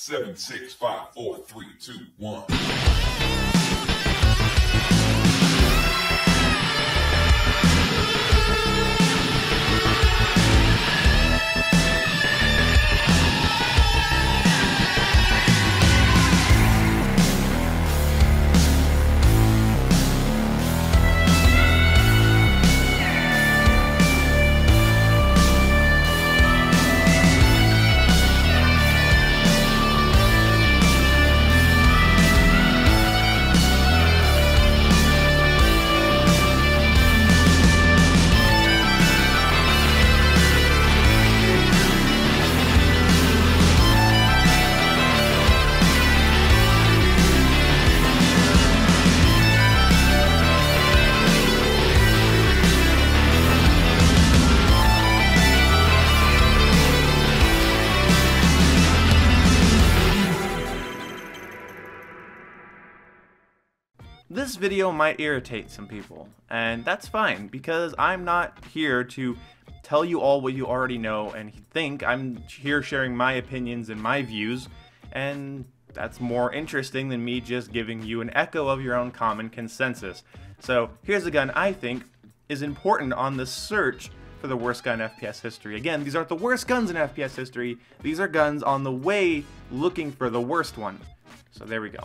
7, 6, 5, 4, 3, 2, 1. This video might irritate some people, and that's fine, because I'm not here to tell you all what you already know and think. I'm here sharing my opinions and my views, and that's more interesting than me just giving you an echo of your own common consensus. So here's a gun I think is important on the search for the worst gun in FPS history. Again, these aren't the worst guns in FPS history, these are guns on the way looking for the worst one. So there we go.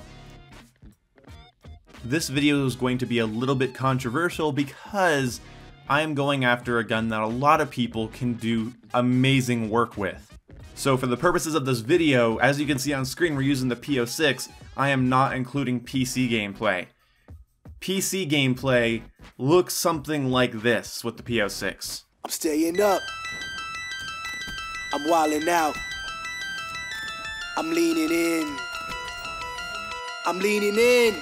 This video is going to be a little bit controversial because I am going after a gun that a lot of people can do amazing work with. So for the purposes of this video, as you can see on screen, we're using the P06. I am not including PC gameplay. PC gameplay looks something like this with the P06. I'm staying up. I'm wilding out. I'm leaning in. I'm leaning in.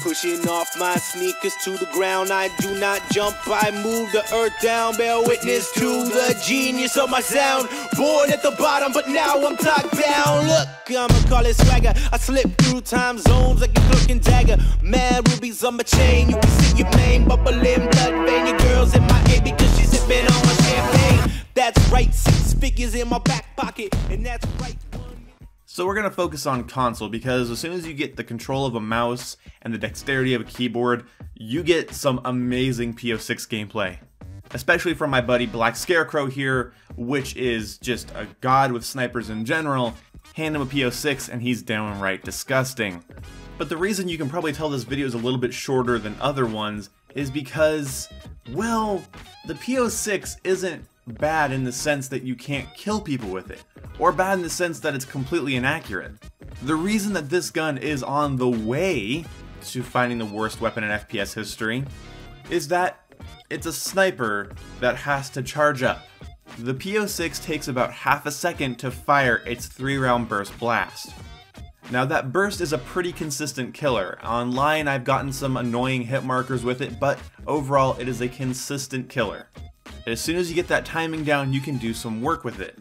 Pushing off my sneakers to the ground, I do not jump, I move the earth down. Bear witness to the genius of my sound. Born at the bottom, but now I'm top down. Look, I'ma call it swagger. I slip through time zones like a cloak and dagger. Mad rubies on my chain, you can see your name bubbling, blood vein. Your girl's in my ear because she's sipping on my champagne. That's right, 6 figures in my back pocket, and that's right. So we're going to focus on console, because as soon as you get the control of a mouse and the dexterity of a keyboard, you get some amazing P06 gameplay. Especially from my buddy Black Scarecrow here, which is just a god with snipers in general. Hand him a P06 and he's downright disgusting. But the reason you can probably tell this video is a little bit shorter than other ones is because, well, the P06 isn't bad in the sense that you can't kill people with it, or bad in the sense that it's completely inaccurate. The reason that this gun is on the way to finding the worst weapon in FPS history is that it's a sniper that has to charge up. The P06 takes about half a second to fire its 3-round burst blast. Now that burst is a pretty consistent killer. Online I've gotten some annoying hit markers with it, but overall it is a consistent killer. As soon as you get that timing down, you can do some work with it.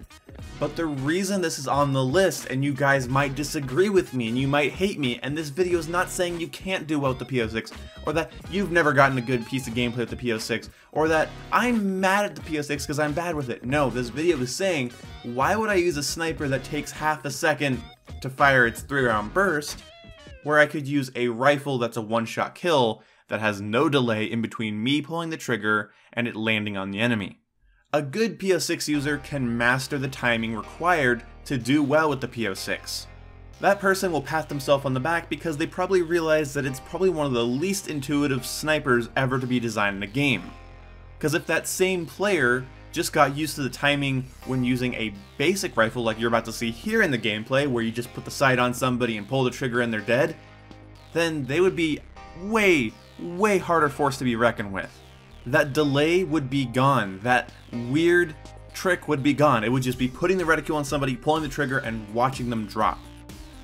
But the reason this is on the list, and you guys might disagree with me and you might hate me, and this video is not saying you can't do well with the P06, or that you've never gotten a good piece of gameplay with the P06, or that I'm mad at the P06 because I'm bad with it. No, this video is saying, why would I use a sniper that takes half a second to fire its 3-round burst, where I could use a rifle that's a one-shot kill that has no delay in between me pulling the trigger and it landing on the enemy. A good P06 user can master the timing required to do well with the P06. That person will pat themselves on the back because they probably realize that it's probably one of the least intuitive snipers ever to be designed in a game. Because if that same player just got used to the timing when using a basic rifle like you're about to see here in the gameplay, where you just put the sight on somebody and pull the trigger and they're dead, then they would be way harder force to be reckoned with. That delay would be gone. That weird trick would be gone. It would just be putting the reticule on somebody, pulling the trigger, and watching them drop.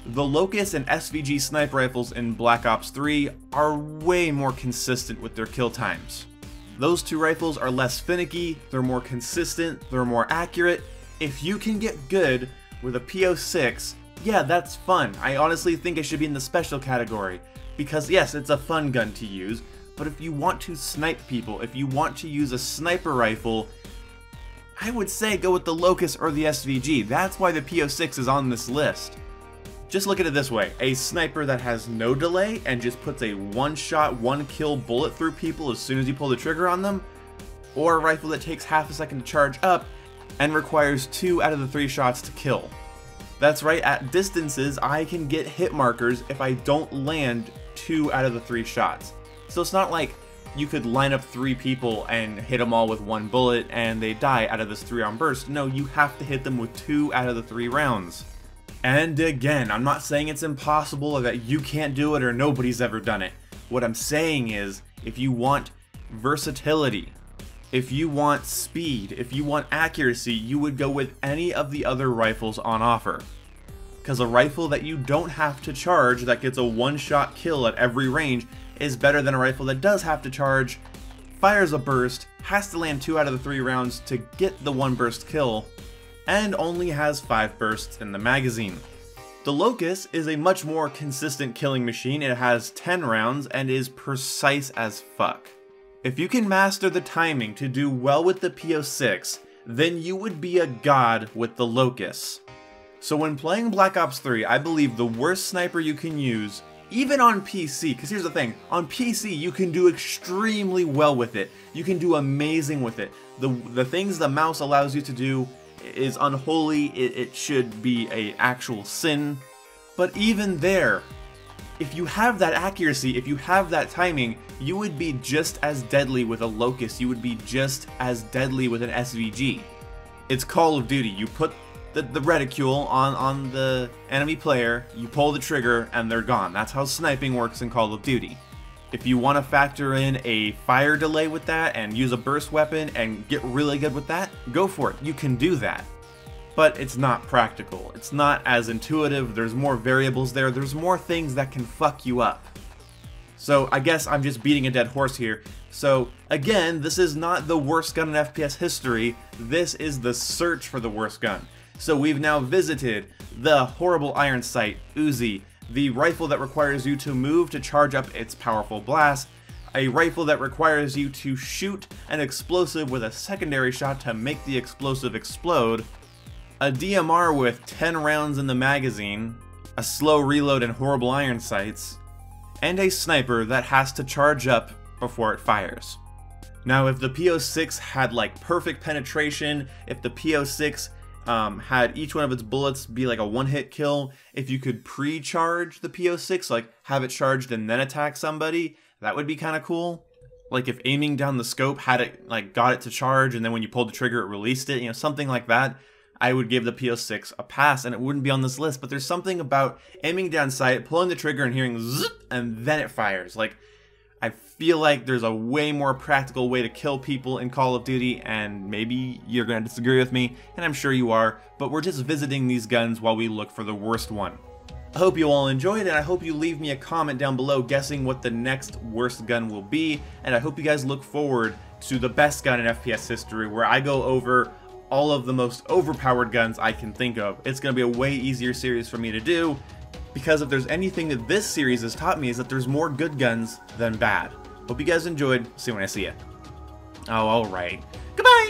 The Locust and SVG sniper rifles in Black Ops 3 are way more consistent with their kill times. Those two rifles are less finicky, they're more consistent, they're more accurate. If you can get good with a P06, yeah, that's fun. I honestly think it should be in the special category. Because yes, it's a fun gun to use, but if you want to snipe people, if you want to use a sniper rifle, I would say go with the Locust or the SVG. That's why the P06 is on this list. Just look at it this way, a sniper that has no delay and just puts a one-shot, one-kill bullet through people as soon as you pull the trigger on them, or a rifle that takes half a second to charge up and requires 2 out of the 3 shots to kill. That's right, at distances I can get hit markers if I don't land 2 out of the 3 shots. So it's not like you could line up 3 people and hit them all with 1 bullet and they die out of this 3-round burst. No, you have to hit them with 2 out of the 3 rounds. And again, I'm not saying it's impossible or that you can't do it or nobody's ever done it. What I'm saying is, if you want versatility, if you want speed, if you want accuracy, you would go with any of the other rifles on offer. Because a rifle that you don't have to charge that gets a one-shot kill at every range is better than a rifle that does have to charge, fires a burst, has to land 2 out of the 3 rounds to get the 1 burst kill, and only has 5 bursts in the magazine. The Locust is a much more consistent killing machine. It has 10 rounds and is precise as fuck. If you can master the timing to do well with the P06, then you would be a god with the Locust. So when playing Black Ops 3, I believe the worst sniper you can use, even on PC, because here's the thing, on PC you can do extremely well with it. You can do amazing with it. The things the mouse allows you to do is unholy, it should be an actual sin. But even there, if you have that accuracy, if you have that timing, you would be just as deadly with a Locust, you would be just as deadly with an SVG. It's Call of Duty. You put the reticule on the enemy player, you pull the trigger, and they're gone. That's how sniping works in Call of Duty. If you want to factor in a fire delay with that and use a burst weapon and get really good with that, go for it. You can do that. But it's not practical. It's not as intuitive. There's more variables there. There's more things that can fuck you up. So I guess I'm just beating a dead horse here. So again, this is not the worst gun in FPS history. This is the search for the worst gun. So we've now visited the horrible iron sight, Uzi, the rifle that requires you to move to charge up its powerful blast, a rifle that requires you to shoot an explosive with a secondary shot to make the explosive explode, a DMR with 10 rounds in the magazine, a slow reload and horrible iron sights, and a sniper that has to charge up before it fires. Now if the P06 had like perfect penetration, if the P06 had each one of its bullets be like a one-hit kill, if you could pre-charge the P06, like have it charged and then attack somebody, that would be kind of cool. Like if aiming down the scope had it, like got it to charge and then when you pulled the trigger it released it, you know, something like that, I would give the P06 a pass and it wouldn't be on this list. But there's something about aiming down sight, pulling the trigger and hearing zip, and then it fires. Like, I feel like there's a way more practical way to kill people in Call of Duty, and maybe you're going to disagree with me, and I'm sure you are, but we're just visiting these guns while we look for the worst one. I hope you all enjoyed, and I hope you leave me a comment down below guessing what the next worst gun will be, and I hope you guys look forward to the best gun in FPS history, where I go over all of the most overpowered guns I can think of. It's going to be a way easier series for me to do, because if there's anything that this series has taught me is that there's more good guns than bad. Hope you guys enjoyed. See you when I see you. Oh, alright. Goodbye!